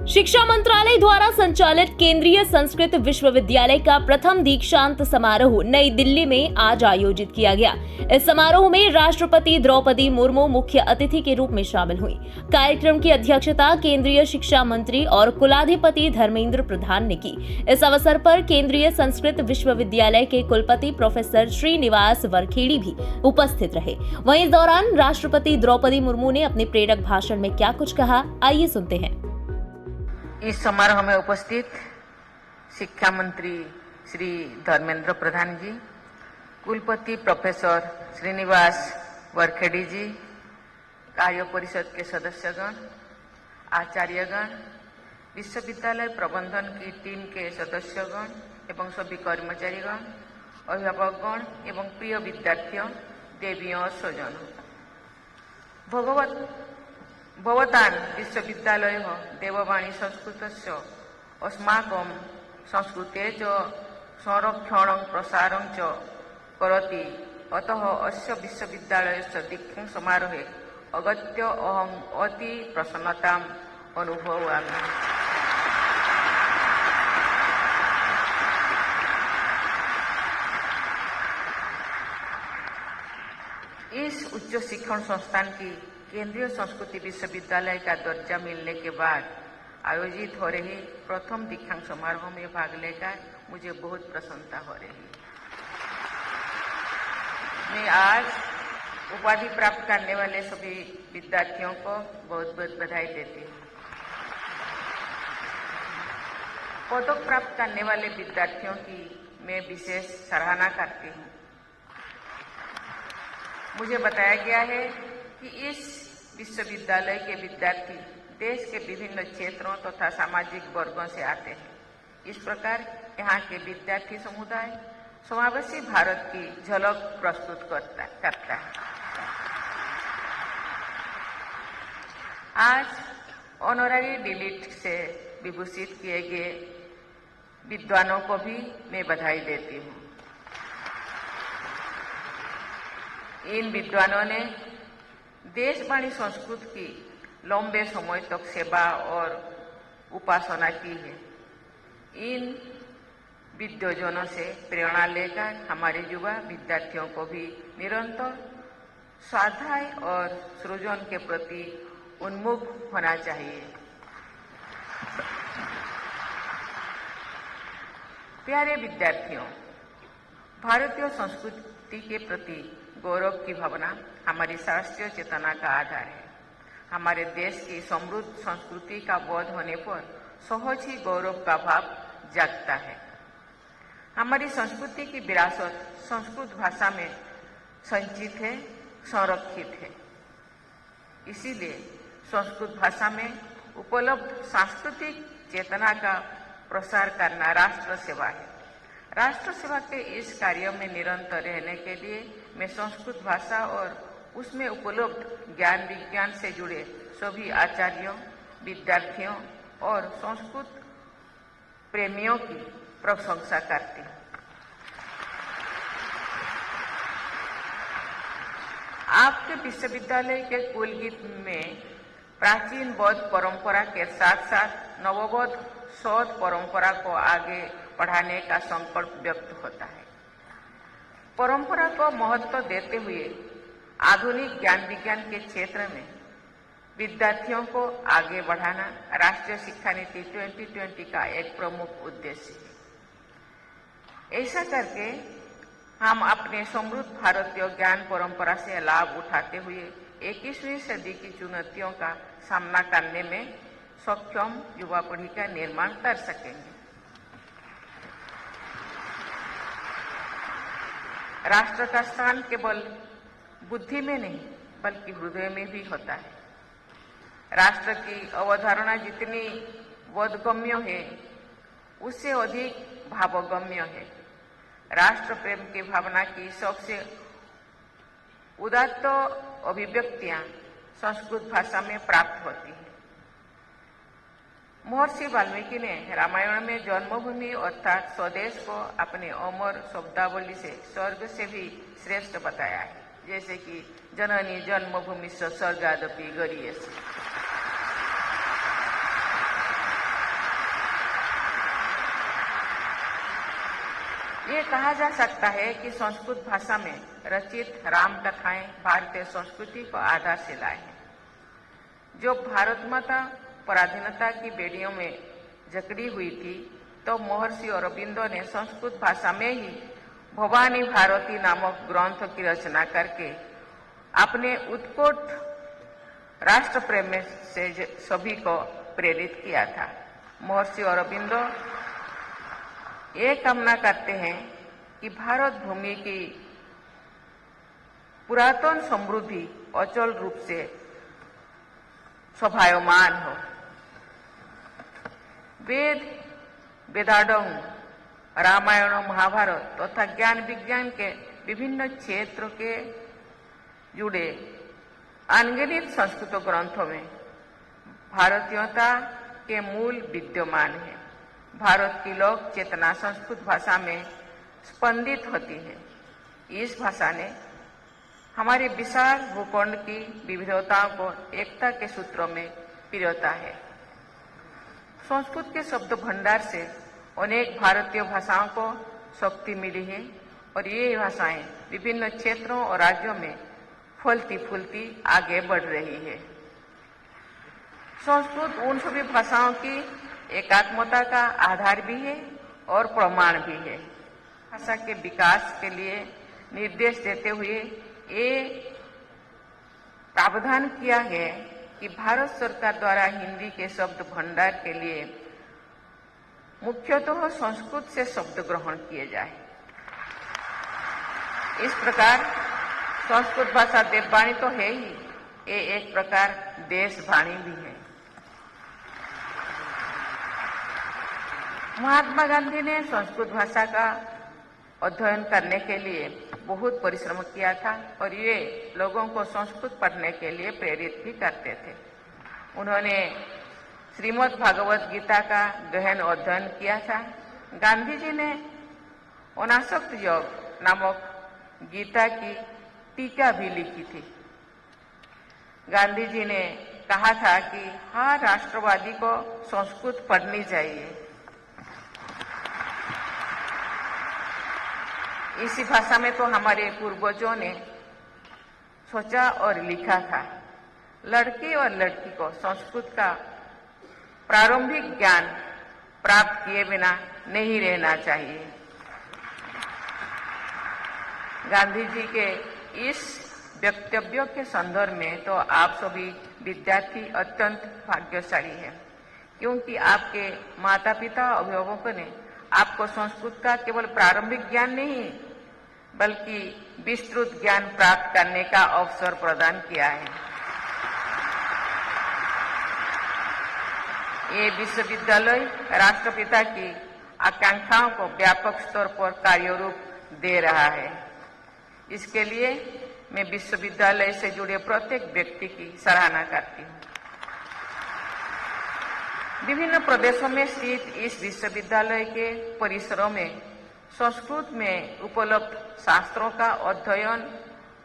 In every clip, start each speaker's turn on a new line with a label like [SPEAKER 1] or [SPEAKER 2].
[SPEAKER 1] शिक्षा मंत्रालय द्वारा संचालित केंद्रीय संस्कृत विश्वविद्यालय का प्रथम दीक्षांत समारोह नई दिल्ली में आज आयोजित किया गया। इस समारोह में राष्ट्रपति द्रौपदी मुर्मू मुख्य अतिथि के रूप में शामिल हुई। कार्यक्रम की अध्यक्षता केंद्रीय शिक्षा मंत्री और कुलाधिपति धर्मेंद्र प्रधान ने की। इस अवसर पर केंद्रीय संस्कृत विश्वविद्यालय के कुलपति प्रोफेसर श्रीनिवास वरखेड़ी भी उपस्थित रहे। वहीं इस दौरान राष्ट्रपति द्रौपदी मुर्मू ने अपने प्रेरक भाषण में क्या कुछ कहा, आइए सुनते हैं।
[SPEAKER 2] इस समारोह में उपस्थित शिक्षा मंत्री श्री धर्मेंद्र प्रधान जी, कुलपति प्रोफेसर श्रीनिवास वरखेड़ी जी, कार्य परिषद के सदस्यगण, आचार्यगण, विश्वविद्यालय प्रबंधन की टीम के सदस्यगण एवं सभी कर्मचारीगण, अभिभावकगण एवं प्रिय विद्यार्थियों, देवियों और स्वजनों, भवतान् विश्वविद्यालय देववाणी संस्कृतस्य अस्माकं संस्कृतेः च संरक्षणं प्रसारं च करोति। अतः अस्य विश्वविद्यालयस्य दीक्षांत समारोहे आगत्य अहम् अति प्रसन्नताम् अनुभवामि। इस उच्च शिक्षण संस्थान की केंद्रीय संस्कृति विश्वविद्यालय का दर्जा मिलने के बाद आयोजित हो रही प्रथम दीक्षांत समारोह में भाग लेकर मुझे बहुत प्रसन्नता हो रही है। मैं आज उपाधि प्राप्त करने वाले सभी विद्यार्थियों को बहुत बहुत बधाई देती हूँ। पदक प्राप्त करने वाले विद्यार्थियों की मैं विशेष सराहना करती हूँ। मुझे बताया गया है कि इस विश्वविद्यालय के विद्यार्थी देश के विभिन्न क्षेत्रों तथा सामाजिक वर्गों से आते हैं। इस प्रकार यहाँ के विद्यार्थी समुदाय समावेशी भारत की झलक प्रस्तुत करता है। आज ऑनररी डिलीट से विभूषित किए गए विद्वानों को भी मैं बधाई देती हूँ। इन विद्वानों ने देशवाणी संस्कृत की लंबे समय तक सेवा और उपासना की है। इन विद्वजनों से प्रेरणा लेकर हमारे युवा विद्यार्थियों को भी निरंतर स्वाध्याय और सृजन के प्रति उन्मुख होना चाहिए। प्यारे विद्यार्थियों, भारतीय संस्कृति के प्रति गौरव की भावना हमारी राष्ट्रीय चेतना का आधार है। हमारे देश की समृद्ध संस्कृति का बोध होने पर सहज ही गौरव का भाव जागता है। हमारी संस्कृति की विरासत संस्कृत भाषा में संचित है, संरक्षित है। इसीलिए संस्कृत भाषा में उपलब्ध सांस्कृतिक चेतना का प्रसार करना राष्ट्र सेवा है। राष्ट्र सेवा के इस कार्य में निरंतर रहने के लिए मैं संस्कृत भाषा और उसमें उपलब्ध ज्ञान विज्ञान से जुड़े सभी आचार्यों, विद्यार्थियों और संस्कृत प्रेमियों की प्रशंसा करती हूँ। आपके विश्वविद्यालय के कुलगीत में प्राचीन बौद्ध परंपरा के साथ साथ नवबौद्ध शोध परंपरा को आगे बढ़ाने का संकल्प व्यक्त होता है। परंपरा को महत्व देते हुए आधुनिक ज्ञान विज्ञान के क्षेत्र में विद्यार्थियों को आगे बढ़ाना राष्ट्रीय शिक्षा नीति 2020 का एक प्रमुख उद्देश्य है। ऐसा करके हम अपने समृद्ध भारतीय ज्ञान परंपरा से लाभ उठाते हुए 21वीं सदी की चुनौतियों का सामना करने में सक्षम युवा पीढ़ी का निर्माण कर सकेंगे। राष्ट्र का स्थान केवल बुद्धि में नहीं बल्कि हृदय में भी होता है। राष्ट्र की अवधारणा जितनी बोधगम्य है उससे अधिक भावगम्य है। राष्ट्र प्रेम की भावना की सबसे उदात्त अभिव्यक्तियां संस्कृत भाषा में प्राप्त होती है। महर्षि वाल्मीकि ने रामायण में जन्मभूमि अर्थात स्वदेश को अपने अमर शब्दावली से स्वर्ग से भी श्रेष्ठ बताया है, जैसे कि जननी जन्मभूमि स्वर्गादपि गरीयसी। ये कहा जा सकता है कि संस्कृत भाषा में रचित राम कथाएं भारतीय संस्कृति को आधारशिला है। जो भारत माता पराधीनता की बेड़ियों में जकड़ी हुई थी, तो महर्षि अरबिंदो ने संस्कृत भाषा में ही भवानी भारती नामक ग्रंथ की रचना करके अपने उत्कट राष्ट्र प्रेम से सभी को प्रेरित किया था। महर्षि अरबिंदो ये कामना करते हैं कि भारत भूमि की पुरातन समृद्धि अचल रूप से शोभायमान हो। वेद, वेदांग, रामायण, महाभारत तथा ज्ञान विज्ञान के विभिन्न क्षेत्र के जुड़े अनगिनत संस्कृत ग्रंथों में भारतीयता के मूल विद्यमान है। भारत की लोक चेतना संस्कृत भाषा में स्पंदित होती है। इस भाषा ने हमारे विशाल भूखंड की विविधताओं को एकता के सूत्रों में पिरोता है। संस्कृत के शब्द भंडार से अनेक भारतीय भाषाओं को शक्ति मिली है और ये भाषाएं विभिन्न क्षेत्रों और राज्यों में फलती फूलती आगे बढ़ रही है। संस्कृत उन सभी भाषाओं की एकात्मता का आधार भी है और प्रमाण भी है। भाषा के विकास के लिए निर्देश देते हुए ये प्रावधान किया है कि भारत सरकार द्वारा हिंदी के शब्द भंडार के लिए मुख्यतः संस्कृत से शब्द ग्रहण किए जाए। इस प्रकार संस्कृत भाषा देववाणी तो है ही, ये एक प्रकार देशवाणी भी है। महात्मा गांधी ने संस्कृत भाषा का अध्ययन करने के लिए बहुत परिश्रम किया था और ये लोगों को संस्कृत पढ़ने के लिए प्रेरित भी करते थे। उन्होंने श्रीमद् भागवत गीता का गहन अध्ययन किया था। गांधी जी ने अनासक्त योग नामक गीता की टीका भी लिखी थी। गांधी जी ने कहा था कि हर राष्ट्रवादी को संस्कृत पढ़नी चाहिए। इसी भाषा में तो हमारे पूर्वजों ने सोचा और लिखा था। लड़के और लड़की को संस्कृत का प्रारंभिक ज्ञान प्राप्त किए बिना नहीं रहना चाहिए। गांधी जी के इस वक्तव्य के संदर्भ में तो आप सभी विद्यार्थी अत्यंत भाग्यशाली हैं, क्योंकि आपके माता पिता अभिभावकों ने आपको संस्कृत का केवल प्रारंभिक ज्ञान नहीं बल्कि विस्तृत ज्ञान प्राप्त करने का अवसर प्रदान किया है। ये विश्वविद्यालय राष्ट्रपिता की आकांक्षाओं को व्यापक स्तर पर कार्यरूप दे रहा है। इसके लिए मैं विश्वविद्यालय से जुड़े प्रत्येक व्यक्ति की सराहना करती हूँ। विभिन्न प्रदेशों में स्थित इस विश्वविद्यालय के परिसरों में संस्कृत में उपलब्ध शास्त्रों का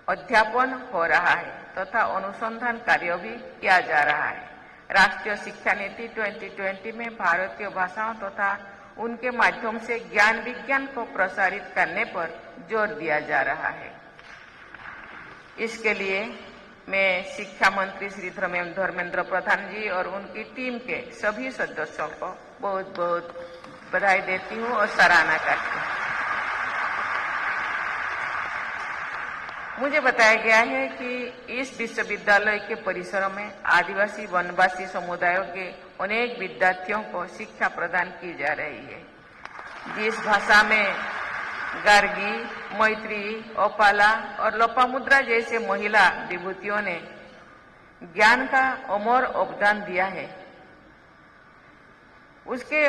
[SPEAKER 2] अध्यापन हो रहा है तथा अनुसंधान कार्य भी किया जा रहा है। राष्ट्रीय शिक्षा नीति 2020 में भारतीय भाषाओं तथा उनके माध्यम से ज्ञान विज्ञान को प्रसारित करने पर जोर दिया जा रहा है। इसके लिए मैं शिक्षा मंत्री श्री धर्मेंद्र प्रधान जी और उनकी टीम के सभी सदस्यों को बहुत बहुत बधाई देती हूँ और सराहना करती हूँ। मुझे बताया गया है कि इस विश्वविद्यालय के परिसरों में आदिवासी वनवासी समुदायों के अनेक विद्यार्थियों को शिक्षा प्रदान की जा रही है। जिस भाषा में गार्गी, मैत्री, ओपाला और लोपामुद्रा जैसे महिला विभूतियों ने ज्ञान का अमर अवदान दिया है, उसके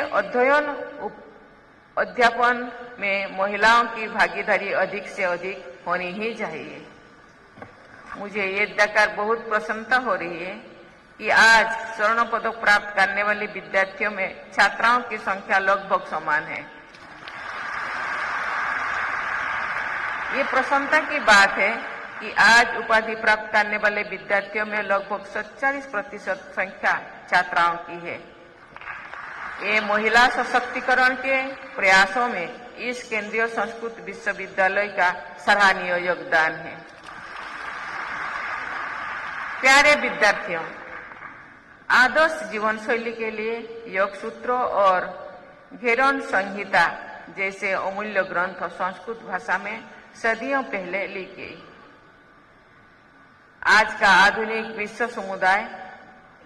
[SPEAKER 2] अध्यापन में महिलाओं की भागीदारी अधिक से अधिक होनी ही चाहिए। मुझे ये देखकर बहुत प्रसन्नता हो रही है कि आज स्वर्ण पदक प्राप्त करने वाले विद्यार्थियों में छात्राओं की संख्या लगभग समान है। ये प्रसन्नता की बात है कि आज उपाधि प्राप्त करने वाले विद्यार्थियों में लगभग 47% संख्या छात्राओं की है। ये महिला सशक्तिकरण के प्रयासों में इस केंद्रीय संस्कृत विश्वविद्यालय का सराहनीय योगदान है। प्यारे विद्यार्थियों, आदर्श जीवन शैली के लिए योग सूत्रों और घेरन संहिता जैसे अमूल्य ग्रंथ संस्कृत भाषा में सदियों पहले लिखी गई। आज का आधुनिक विश्व समुदाय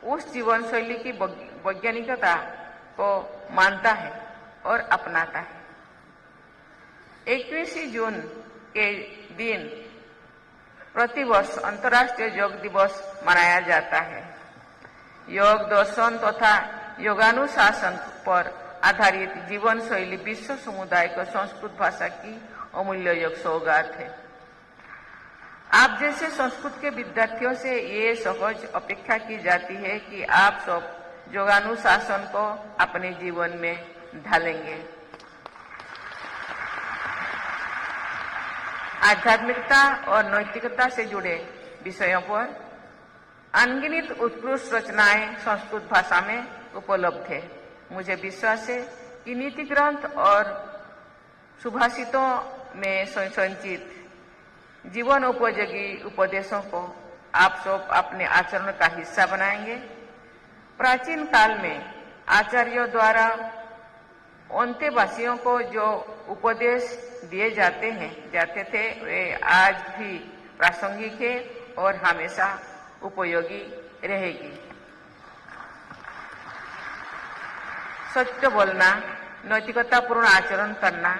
[SPEAKER 2] उस जीवन शैली की वैज्ञानिकता को मानता है और अपनाता है। 21 जून के दिन प्रतिवर्ष अंतर्राष्ट्रीय योग दिवस मनाया जाता है। योग दर्शन तथा योगानुशासन पर आधारित जीवन शैली विश्व समुदाय को संस्कृत भाषा की अमूल्य योग सौगात है। आप जैसे संस्कृत के विद्यार्थियों से ये सहज अपेक्षा की जाती है कि आप सब योगानुशासन को अपने जीवन में ढालेंगे। आध्यात्मिकता और नैतिकता से जुड़े विषयों पर अनगिनत उत्कृष्ट रचनाएं संस्कृत भाषा में उपलब्ध है। मुझे विश्वास है कि नीति ग्रंथ और सुभाषितों में संचित जीवन उपयोगी उपदेशों को आप सब अपने आचरण का हिस्सा बनाएंगे। प्राचीन काल में आचार्यों द्वारा अंत्यवासियों को जो उपदेश दिए जाते थे वे आज भी प्रासंगिक है और हमेशा उपयोगी रहेगी। सत्य बोलना, नैतिकतापूर्ण आचरण करना,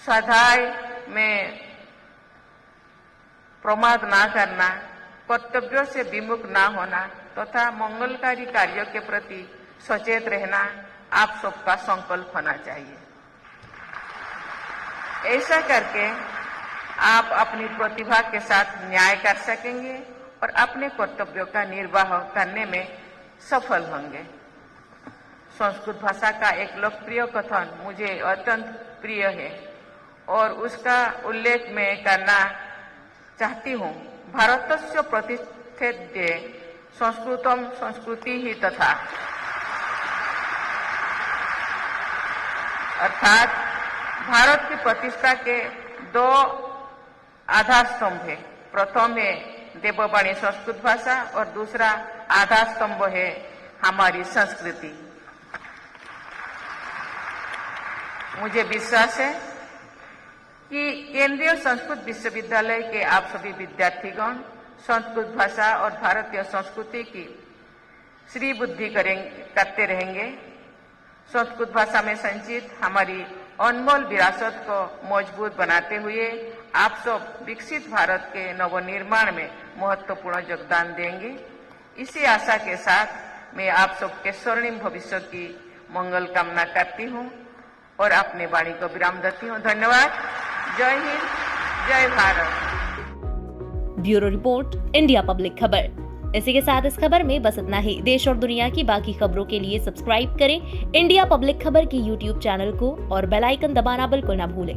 [SPEAKER 2] स्वाध्याय में प्रमाद ना करना, कर्तव्यों से विमुख ना होना तथा मंगलकारी कार्यों के प्रति सचेत रहना आप सबका संकल्प होना चाहिए। ऐसा करके आप अपनी प्रतिभा के साथ न्याय कर सकेंगे और अपने कर्तव्यों का निर्वाह करने में सफल होंगे। संस्कृत भाषा का एक लोकप्रिय कथन मुझे अत्यंत प्रिय है और उसका उल्लेख मैं करना चाहती हूँ। भारतस्य प्रतिष्ठिते संस्कृतम संस्कृति ही तथा, अर्थात भारत की प्रतिष्ठा के दो आधार स्तंभ है। प्रथम है देववाणी संस्कृत भाषा और दूसरा आधार स्तंभ है हमारी संस्कृति। मुझे विश्वास है कि केंद्रीय संस्कृत विश्वविद्यालय के आप सभी विद्यार्थीगण संस्कृत भाषा और भारतीय संस्कृति की श्री बुद्धि करते रहेंगे। संस्कृत भाषा में संचित हमारी अनमोल विरासत को मजबूत बनाते हुए आप सब विकसित भारत के नवनिर्माण में महत्वपूर्ण योगदान देंगे। इसी आशा के साथ मैं आप सबके स्वर्णिम भविष्य की मंगल कामना करती हूँ और अपने वाणी को विराम देती हूँ। धन्यवाद। जय हिंद, जय Bharat.
[SPEAKER 1] Bureau report, India public खबर। इसी के साथ इस खबर में बस इतना ही। देश और दुनिया की बाकी खबरों के लिए सब्सक्राइब करें इंडिया पब्लिक खबर की YouTube चैनल को और बेल आइकन दबाना बिल्कुल ना भूलें।